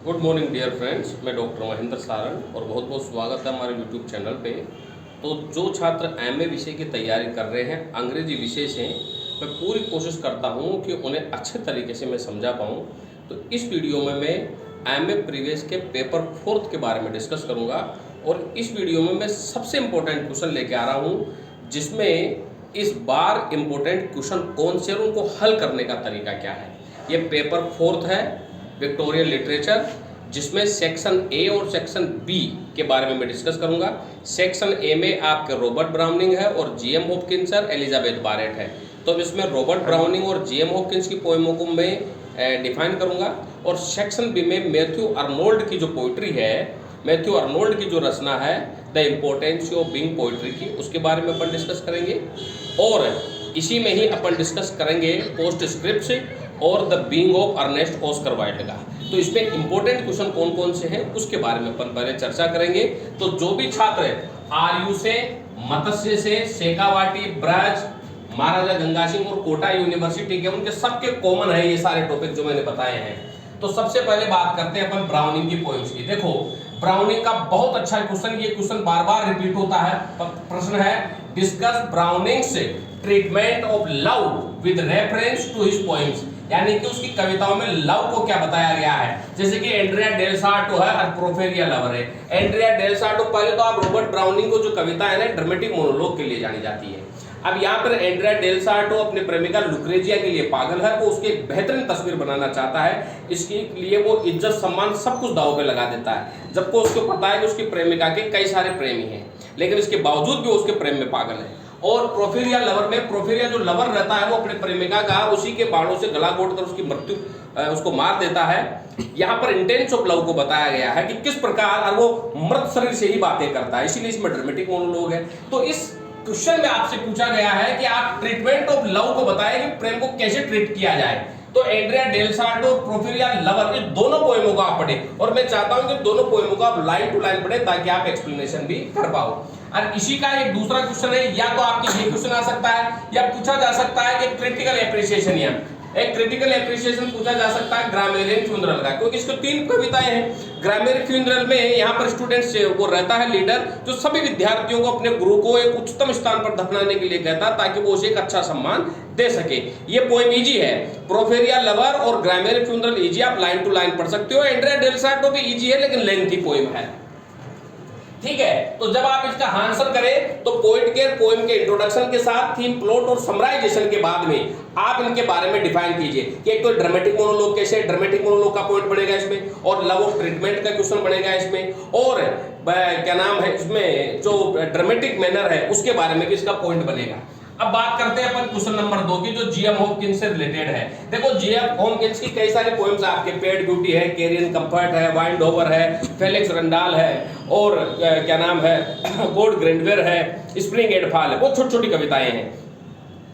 Good morning dear friends, मैं doctor Mahendra Saran और बहुत बहुत स्वागत है हमारे यूट्यूब चैनल पे। तो जो छात्र एमए विषय की तैयारी कर रहे हैं अंग्रेजी विषय से, मैं पूरी कोशिश करता हूं कि उन्हें अच्छे तरीके से मैं समझा पाऊं। तो इस वीडियो में मैं एमए प्रीवियस के पेपर 4 के बारे में डिस्कस करूंगा और इस वीडियो में मैं सबसे इम्पोर्टेंट क्वेश्चन लेके आ रहा हूँ, जिसमें इस बार इम्पोर्टेंट क्वेश्चन कौन से और उनको हल करने का तरीका क्या है। ये पेपर 4 है, विक्टोरियन लिटरेचर, जिसमें सेक्शन ए और सेक्शन बी के बारे में मैं डिस्कस करूंगा। सेक्शन ए में आपके रॉबर्ट ब्राउनिंग है और जीएम हॉपकिंस और एलिजाबेथ बारेट है। तो इसमें रॉबर्ट ब्राउनिंग और जीएम हॉपकिंस की पोएमों को मैं डिफाइन करूंगा और सेक्शन बी में मैथ्यू अर्नोल्ड की जो पोइट्री है, मैथ्यू अर्नोल्ड की जो रचना है the importance of being poetry की, उसके बारे में अपन डिस्कस करेंगे। और इसी में ही अपन डिस्कस करेंगे पोस्ट स्क्रिप्ट और the being of Earnest Oscar Wilde का। तो इसमें इंपॉर्टेंट क्वेश्चन कौन कौन से हैं उसके बारे में अपन पहले चर्चा करेंगे। तो जो भी छात्र आरयू से, मत्स्य से, शेखावाटी, ब्रज, महाराजा गंगा सिंह और कोटा यूनिवर्सिटी के, उनके सबके कॉमन है ये सारे टॉपिक जो मैंने बताए हैं। तो सबसे पहले बात करते हैं अपन ब्राउनिंग की पोएम्स की। देखो, ब्राउनिंग का बहुत अच्छा क्वेश्चन, ये क्वेश्चन बार बार रिपीट होता है। प्रश्न है, discuss Browning's treatment of love with reference to his poems, यानी कि उसकी कविताओं में लव को क्या बताया गया है। जैसे कि एंड्रिया डेल सार्टो है और प्रोफेरिया लवर है। एंड्रिया डेल सार्टो, पहले तो आप रॉबर्ट ब्राउनिंग को जो कविता है ना, ड्रामेटिक मोनोलॉग के लिए जानी जाती है। अब यहाँ पर एंड्रिया डेल सार्टो अपने प्रेमिका लुक्रेजिया के लिए पागल है, वो उसकी एक बेहतरीन तस्वीर बनाना चाहता है। इसके लिए वो इज्जत, सम्मान सब कुछ दांव पे लगा देता है, जबकि उसको पता है कि उसकी प्रेमिका के कई सारे प्रेमी हैं, लेकिन इसके बावजूद भी उसके प्रेम में पागल है। और प्रोफेरिया लवर में, प्रोफेरिया जो लवर रहता है वो अपने प्रेमिका का उसी के बाणों से गला घोट कर उसकी मृत्यु, उसको मार देता है। यहाँ पर इंटेंस ऑफ लव को बताया गया है कि किस प्रकार, और वो मृत शरीर से ही बातें करता है, इसीलिए इसमें ड्रामेटिक मोनोलॉग है। तो इस क्वेश्चन में आपसे पूछा गया है कि आप ट्रीटमेंट ऑफ लव को बताएं कि प्रेम को कैसे ट्रीट किया जाए। तो एंड्रिया डेल सार्टो और प्रोफेरिया लवर, इन दोनों पोएमों को आप पढ़ें, और मैं चाहता हूं कि दोनों पोएमों को आप लाइन टू लाइन पढ़ें ताकि आप एक्सप्लेनेशन भी कर पाओ। और इसी का एक दूसरा क्वेश्चन है, या तो आपके ये क्वेश्चन आ सकता है या पूछा जा सकता है कि क्रिटिकल एप्रिसिएशन, या एक क्रिटिकल एप्रिसिएशन पूछा जा सकता है ग्रामेरियन फ्यूनरल का, क्योंकि इसको 3 कविताएं हैं। ग्रामेरियन फ्यूनरल में यहाँ पर स्टूडेंट्स वो रहता है लीडर, जो सभी विद्यार्थियों को, अपने गुरु को एक उच्चतम स्थान पर दफनाने के लिए कहता है ताकि वो उसे एक अच्छा सम्मान दे सके। ये पोएम इजी है, प्रोफेरिया लवर और ग्रामेरियन फ्यूनरल इजी, आप लाइन टू लाइन पढ़ सकते हो। एंड्रिया डेल सार्टो भी इजी है लेकिन लेंथी पोएम है, ठीक है। तो जब आप इसका आंसर करें तो पोएट के पोएम के इंट्रोडक्शन के साथ थीम, प्लॉट और समराइजेशन के बाद में आप इनके बारे में डिफाइन कीजिए कि एक तो ड्रामेटिक मोनोलॉग कैसे, ड्रामेटिक मोनोलॉग का पॉइंट बनेगा इसमें, और लव ऑफ ट्रीटमेंट का क्वेश्चन बनेगा इसमें, और क्या नाम है इसमें जो ड्रामेटिक मैनर है उसके बारे में किसका पॉइंट बनेगा। अब बात करते हैं अपन क्वेश्चन नंबर 2 की, जो जीएम हॉपकिंस से रिलेटेड है। देखो, जीएम हॉपकिंस की कई सारे पोएम्स आपके, पेड ब्यूटी है, कैरियन कंफर्ट है, वाइंड ओवर है, फेलिक्स रंडाल है, और क्या नाम है गॉड ग्रेंडवेयर है, स्प्रिंग एंड फॉल है, बहुत छोटी छोटी कविताएं हैं।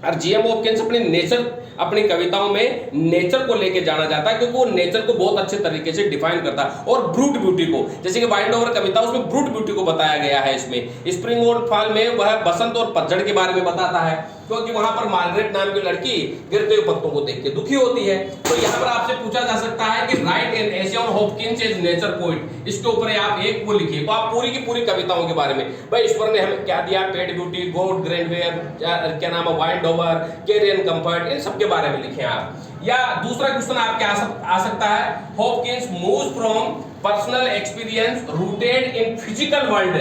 और जीएम हॉपकिंस अपनी नेचर, अपनी कविताओं में नेचर को लेके जाना जाता है, क्योंकि वो नेचर को बहुत अच्छे तरीके से डिफाइन करता है। और ब्रूट ब्यूटी को, जैसे कि वाइंड ओवर कविता, उसमें ब्रूट ब्यूटी को बताया गया है। इसमें स्प्रिंग और फॉल में वह बसंत और पतझड़ के बारे में बताता है, क्योंकि वहां पर मार्गरेट नाम की लड़की गिरते हुए पत्तों को देख के दुखी होती है। तो यहाँ पर आपसे पूछा जा सकता है कि write an essay on Hopkins as nature poet, इसके ऊपर आप एक वो लिखिए। तो आप पूरी की पूरी कविताओं के बारे में, भाई ईश्वर ने हमें क्या दिया, पेड ब्यूटी, गॉड ग्रेंडवेयर, क्या नाम है, वाइंड ओवर, कैरियन कंफर्ट, इन सब के बारे में लिखें आप। या दूसरा क्वेश्चन आपके आ सकता है, Hopkins moves from personal experience rooted in physical world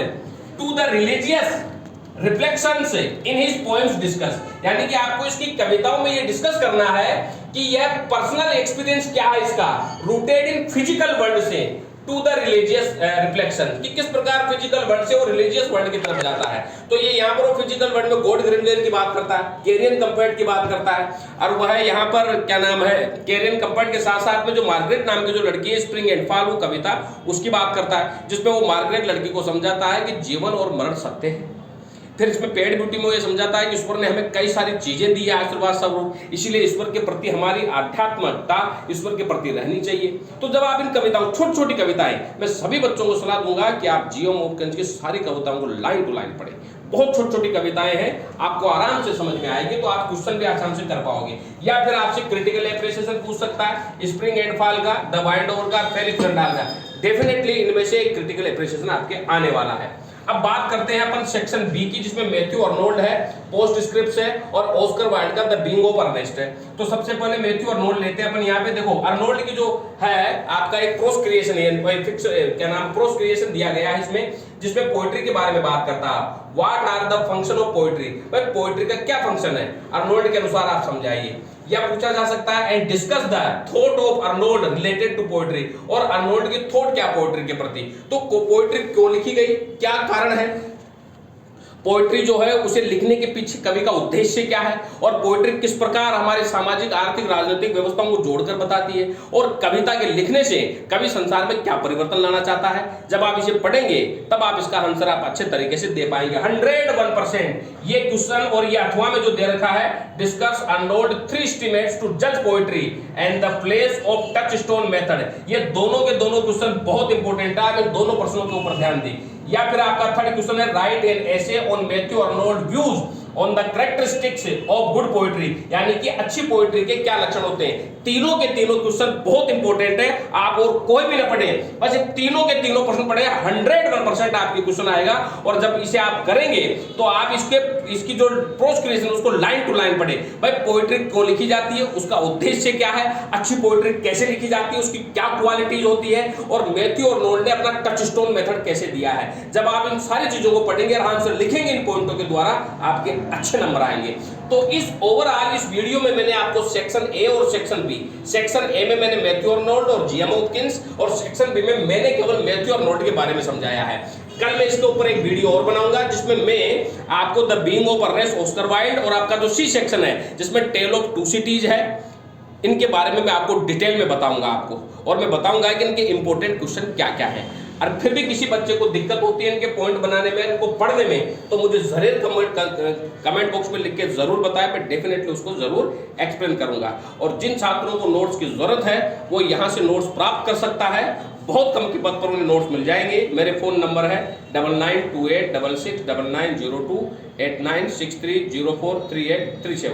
to the religious reflections in his poems discuss, यानी कि आपको इसकी कविताओं में ये डिस्कस करना है कि यह पर्सनल एक्सपीरियंस क्या है इसका, रूटेड इन फिजिकल वर्ल्ड से टू द रिलीजियस रिफ्लेक्शन, कि किस प्रकार फिजिकल वर्ल्ड से वो रिलीजियस वर्ल्ड की तरफ जाता है। तो ये यहाँ पर वो फिजिकल वर्ल्ड में गॉड ग्रेंडवेयर की बात करता है, कैरियन कंफर्ट की बात करता है, और वह यहाँ पर क्या नाम है, कैरियन कंफर्ट के साथ साथ में जो मार्गरेट नाम की जो लड़की है, स्प्रिंग एंड फॉल, वो कविता उसकी बात करता है, जिसमें वो मार्गरेट लड़की को समझाता है कि जीवन और मरण सत्य है। फिर इसमें पेड ब्यूटी में ये समझाता है कि ईश्वर ने हमें कई सारी चीजें दी है आशीर्वाद स्वरूप, इसीलिए ईश्वर के प्रति हमारी आध्यात्मिकता ईश्वर के प्रति रहनी चाहिए। तो जब आप इन कविताओं, छोटी छोटी कविताएं, मैं सभी बच्चों को सलाह दूंगा कि आप जीएम हॉपकिंस की सारी कविताओं को लाइन टू लाइन पढ़ें, बहुत छोटी छोटी कविताएं हैं, आपको आराम से समझ में आएगी, तो आप क्वेश्चन भी आसानी से कर पाओगे। या फिर आपसे क्रिटिकल एप्रिसिएशन पूछ सकता है, स्प्रिंग एंड फॉल का, द वाइंड ओवर का, फेलिक्स रंडाल का। डेफिनेटली इनमें से एक क्रिटिकल एप्रिसिएशन आपके आने वाला है। अब बात करते हैं अपन सेक्शन बी की, जिसमें मैथ्यू अर्नोल्ड है, पोस्ट स्क्रिप्ट्स है और ऑस्कर वाइल्ड का द बीइंग ऑफ अर्नेस्ट है। तो सबसे पहले मैथ्यू अर्नोल्ड लेते हैं अपन। यहाँ पे देखो अर्नोल्ड की जो है आपका एक प्रोस क्रिएशन है, फिक्स क्या नाम प्रोस क्रिएशन दिया गया है इसमें, जिसमें पोएट्री के बारे में बात करता है। What are the function of poetry, भाई पोएट्री का क्या फंक्शन है अर्नोल्ड के अनुसार आप समझाइए। या पूछा जा सकता है and discuss the thought of Arnold related to poetry, और अर्नोल्ड की थॉट क्या पोएट्री के प्रति, तो पोएट्री क्यों लिखी गई, क्या कारण है, पोएट्री जो है उसे लिखने के पीछे कवि का उद्देश्य क्या है, और पोएट्री किस प्रकार हमारे सामाजिक आर्थिक राजनीतिक व्यवस्थाओं को जोड़कर बताती है, और कविता के लिखने से कवि संसार में क्या परिवर्तन लाना चाहता है। जब आप इसे पढ़ेंगे तब आप इसका आंसर आप अच्छे तरीके से दे पाएंगे 101%। ये क्वेश्चन और ये 8वां में जो दे रखा है, डिस्कस अर्नोल्ड 3 एस्टिमेट्स टू जज poetry and the place of touchstone method, ये दोनों के दोनों क्वेश्चन बहुत इंपॉर्टेंट है, आप इन दोनों प्रश्नों के ऊपर ध्यान दें। या फिर आपका थर्ड क्वेश्चन है, right an essay on Matthew Arnold views on the characteristics of good poetry, यानी कि अच्छी पोएट्री के क्या लक्षण होते हैं। तीनों के तीनों क्वेश्चन बहुत इंपॉर्टेंट है, आप और कोई भी ना पढ़े, बस तीनों के तीनों प्रश्न पढ़े, 101% आपके क्वेश्चन आएगा। और जब इसे आप करेंगे तो आप इसकी जो प्रोस क्रिएशन उसको लाइन टू लाइन पढ़े, भाई पोएट्री क्यों लिखी जाती है, उसका उद्देश्य क्या है, अच्छी पोएट्री कैसे लिखी जाती है, उसकी क्या क्वालिटीज होती है, और मैथ्यू अर्नोल्ड ने अपना टचस्टोन मेथड कैसे दिया है। जब आप इन सारी चीजों को पढ़ेंगे, आराम से लिखेंगे इन पॉइंटों के द्वारा, आपके अच्छे नंबर आएंगे। तो इस ओवरऑल इस वीडियो में मैंने आपको सेक्शन ए और सेक्शन बी, सेक्शन ए में मैंने मैथ्यू अर्नोल्ड और जीएम हॉपकिंस, और सेक्शन बी में मैंने केवल मैथ्यू अर्नोल्ड के बारे में समझाया है। कल मैं इसके ऊपर एक वीडियो और बनाऊंगा जिसमें मैं आपको the being of Earnest, Oscar Wilde, और आपका जो सी सेक्शन है जिसमें टेल ऑफ टू सिटीज है, इनके बारे में मैं आपको डिटेल में बताऊंगा आपको, और मैं बताऊंगा कि इनके इंपॉर्टेंट क्वेश्चन क्या क्या है। और फिर भी किसी बच्चे को दिक्कत होती है इनके पॉइंट बनाने में, इनको पढ़ने में, तो मुझे जरूर कमेंट बॉक्स में लिख के जरूर बताएं, मैं डेफिनेटली उसको जरूर एक्सप्लेन करूंगा। और जिन छात्रों को नोट्स की जरूरत है वो यहाँ से नोट्स प्राप्त कर सकता है, बहुत कम कीमत पर उन्हें नोट्स मिल जाएंगे। मेरे फोन नंबर है 9928669902 8963043837।